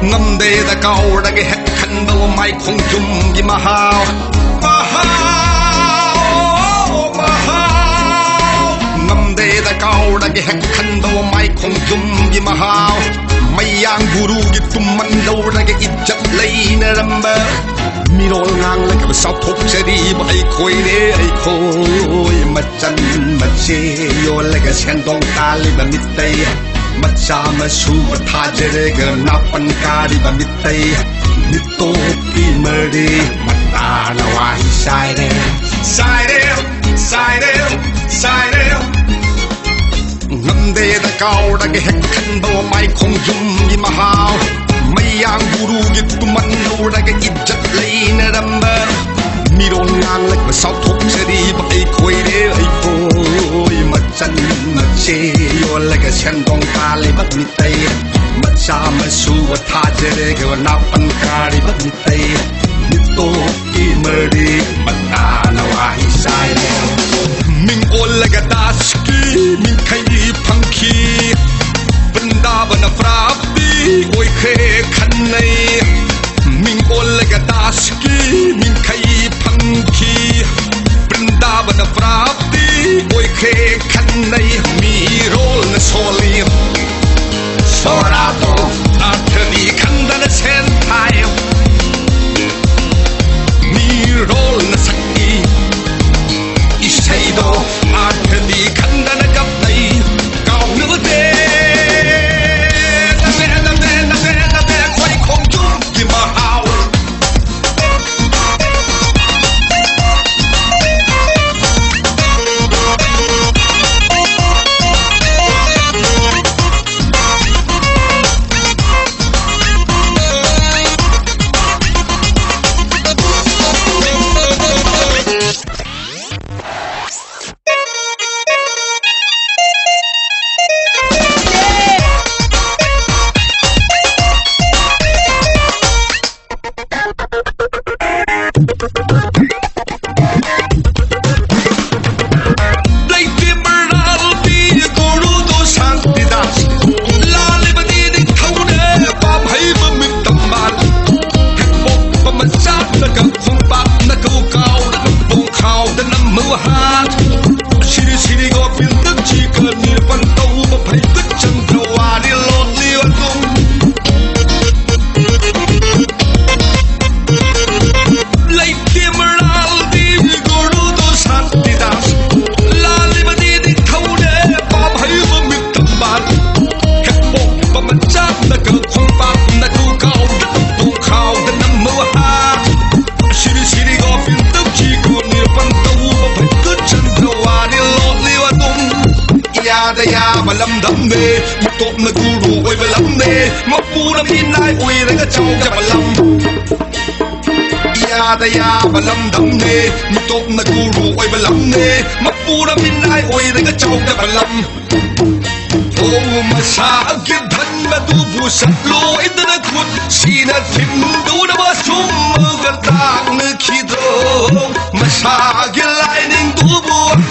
ngâm đê đã cao đã cái hết khăn bao mai không chung gì mà hao ngâm đê đã cao đã cái hết khăn bao mai không chung gì mà hao mày yang guru gitu man đâu đã cái ít chất lấy nè râm bơ mi rol ngang lại cái sao thúc sẽ đi bay khôi nè ai khôi mặt chân mặt xe yo lại cái sen dong ta li ba mít tây mặt cha mà su mà tha chế cái napan kari ba mít tây mít to pi mơ đi mặt ta na wai sai đeo sai đeo sai đeo sai đeo ngâm đê đã cao đã cái hết khăn bao mai không dùng gì mà hao mày yang guru gitu man đâu đã cái ít chất lấy nè đâm bơ mi rol ngang lại cái sao thúc sẽ đi bay khôi nè ai khôi mặt chân mặt xe yo lại cái sen dong ta lấy bắt mi tây mặt cha mà su và tha chế cái napan kari bắt mi tây mi to ki mơ đi mặt ta na wai sai đeo mình ôn lại cái daski mình khai funky Vrindavan Prabhi ôi khê khăn này mình ôn lại cái daski mình khai funky Vrindavan Prabhi ôi khê khăn này mi roll na solim sorato athani khanda na sen thai mi roll na sakti isaido athani khanda na gap nei cao nữa thế quay không chung gì mà hao lâm đắm mê một tốp na guru ôi về lắm mê mà phu na min nai ôi đấy cái châu cho bà lâm ya da ya bà lâm đắm mê một tốp na guru ôi về lắm mê mà phu na min nai ôi đấy cái châu cho bà lâm ô mà sa cái thân mà tu bu sát lối tới nó khuất xin na phim tu na ba sum mơ gần tang nơi khi đó mà sa cái lại nên tu bu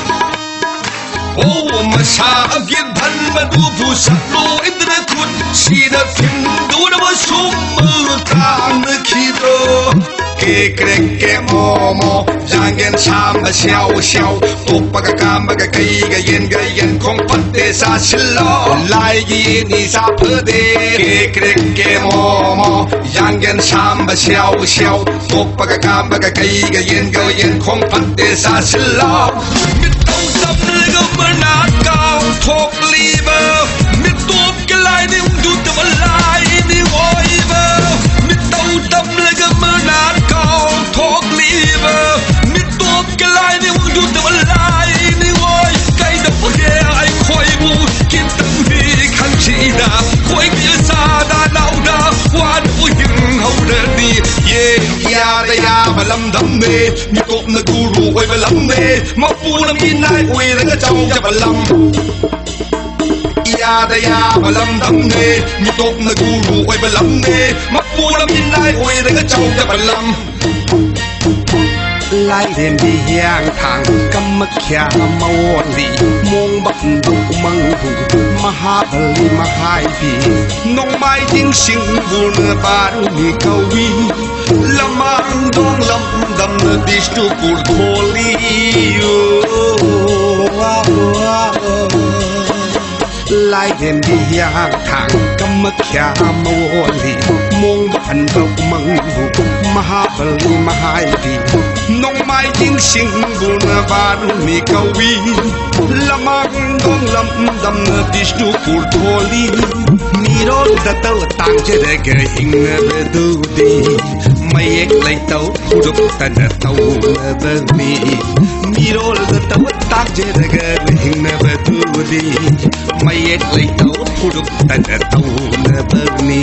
ô mà sa cái thân mà tu bu sát lối tới nó khuất xin na phim tu na ba sum mơ tang nơi khi đó kê kê kê mò mò giang gen sam mà xiao xiao tụp ba cái yên không phát để sa xin lo lại gì ni sa phơ đê kê kê mò mò giang gen sam mà xiao xiao tụp ba cái yên không phát để sa xin lo mít tông tâm nơi gốc bờ nát cao thọc liver mít tụp cái lại đi ung dung tâm lại đi ngồi bờ mít tông tâm nơi gốc bờ nát cao thọc liver mít tụp cái lại đi ung dung tâm lại đi ngồi cây đập ghé ai khói bu kim tâm đi khăn chỉ đà khói kia xa đà đau đà quan u hình hậu đơn đi ya da ya mà lâm đắm mê mít tụp na guru ôi mà lâm mê mà phu na min nai ôi đấy cái châu cho bà lâm ya da ya mà lâm đắm mê mít tụp na guru ôi mà lâm mê mà phu na min nai ôi đấy cái châu cho bà lâm lai lên đi giang thang cầm mắc khia mau đi mong bắc đông mang hù Mahabali Mahaivi nong mai ding sing bun baru ni kawi lamang dong lam dam dishtu pur kholi lai lên đi giang thang cầm mắc khia mau đi mong bắc đông mang hù Mahabali Mahaivi nong mai ding sing bun baru ni kawi lamang dong lam dam dishtu pur kholi miro da tau tang jere ge hing be du di mai ek lai tau puruk tan tau be mi miro da tau tang jere ge hing be du di mai ek lai tau puruk tan tau be mi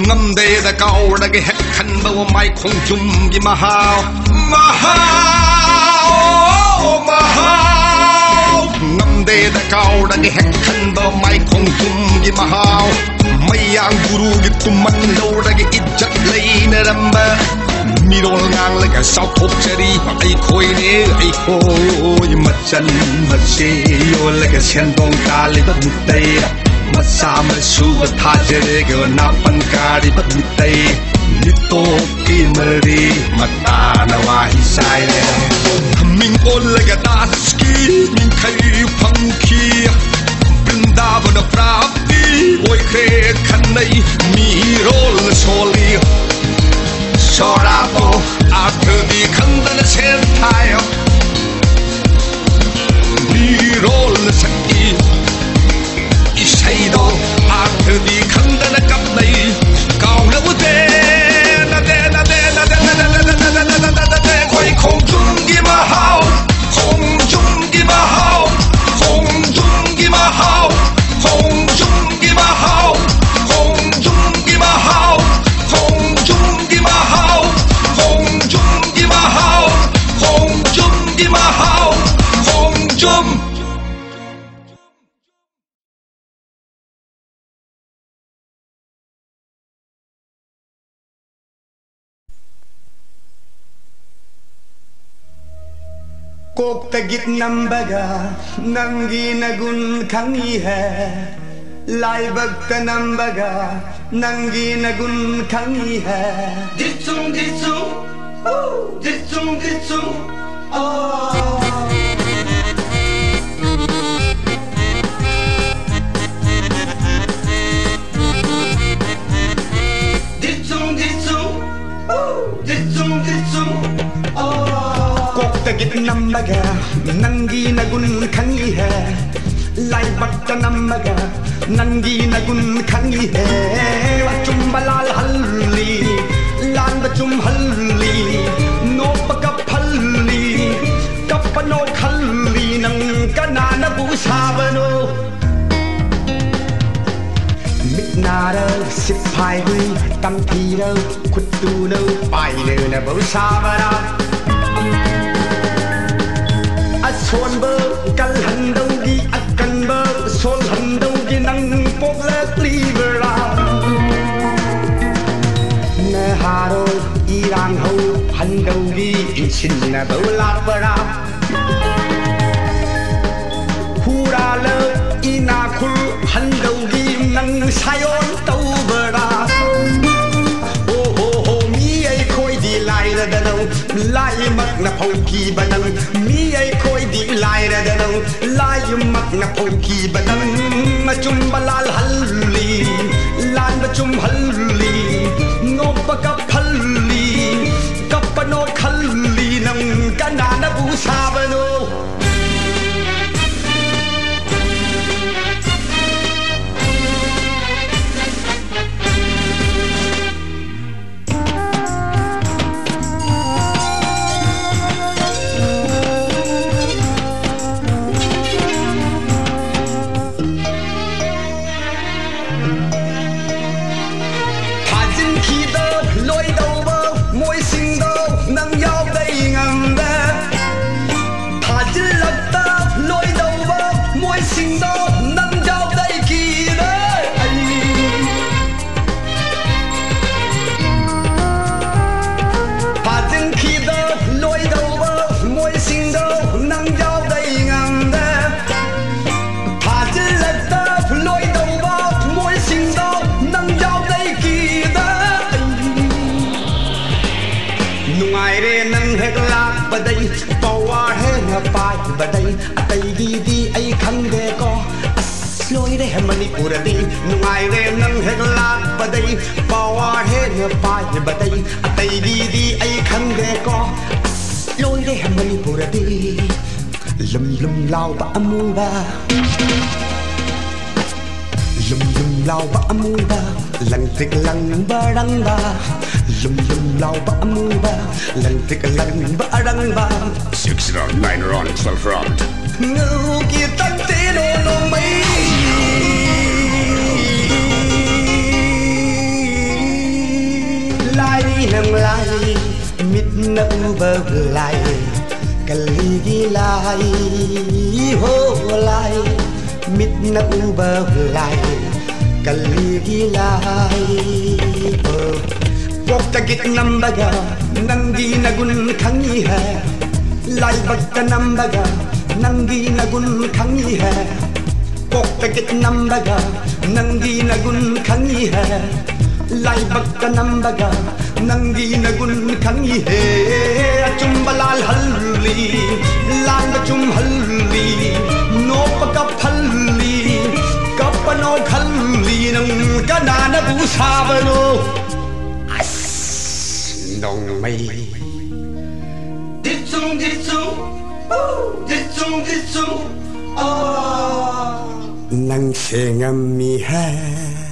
ngâm đề đã cao đã cái hết khăn bao mai không chung gì mà hao ngâm đề đã cao đã cái hết khăn bao mai không chung gì mà hao mai ang guru gitu man đâu đã cái ít chất lấy nè đâm ba mi đồ ngang lại cả sao thốt chơi đi ai khôi nè ai khôi mặt chân mặt xe yo lại cái sen bông ta lấy bắt một tay Masa masu thajere go na pankari bat mitai nito ki mari mata na wahi sai le min ol laga daski min khai phanki Vrindavan prapti oi khe khanai mi rol soli sorato athdi khandan sen thayo mi rol sakki Isaido arte di khandana kap nei cao lâu te na de na de na de na de na de na de na de de koi không chung gi ma hao không chung gi ma hao không chung gi ma hao không chung gi ma hao không chung gi ma hao không chung gi ma hao không chung gi ma hao không chung gi ma hao không chung Kok tagit nambaga nangi nagun khangi hai lai bakta nambaga nangi nagun khangi hai ditsung ditsung oh ditsung oh tagit nambaga nangi nagun khangi hai lai bakta nambaga nangi nagun khangi hai bachum balal halli lan bachum halli no pakap halli kapano khalli nang kanana bu sabano mitnara sipai hui tam thi đâu khut tu đâu pai đâu na bu sabara Son bơ kal han đâu đi akan bơ sol han đâu đi nang pok le livera na haro irang ho han đâu đi chin na bơ la bara hura le ina khul han đâu đi nang sayon tau bara lai ra đâu lai mặc na phong kỳ ba nang mi ai khôi đi lai ra đâu lai mặc na phong kỳ ba nang ma chum balal halli lan ba chum halli no pa kap halli kap pa no halli nang kanana bu sabano Manipuradi nungai re nang hek lak badai power he na pai badai atai di ai khang de ko loi re Manipuradi lum lum lao ba amu ba lum lum lao ba amu ba lang tik lang ba rang ba lum lum lao ba amu ba lang tik lang ba rang ba 6 round 9 round 12 round ngưu kia tân thế nô mấy lai nang lai mit na uber lai kali gi lai ho lai mit na uber lai kali gi lai pok ta git nambaga nangi nagun khangi hai lai bak nambaga nangi nagun khangi hai pok ta git nambaga nangi nagun khangi hai lai bak nambaga nangi nagun khangi hai chum balal halli lang chum halli no pak phalli kapano khalli nang kanana bu sabano nong mai ditsung nang sengam mi hai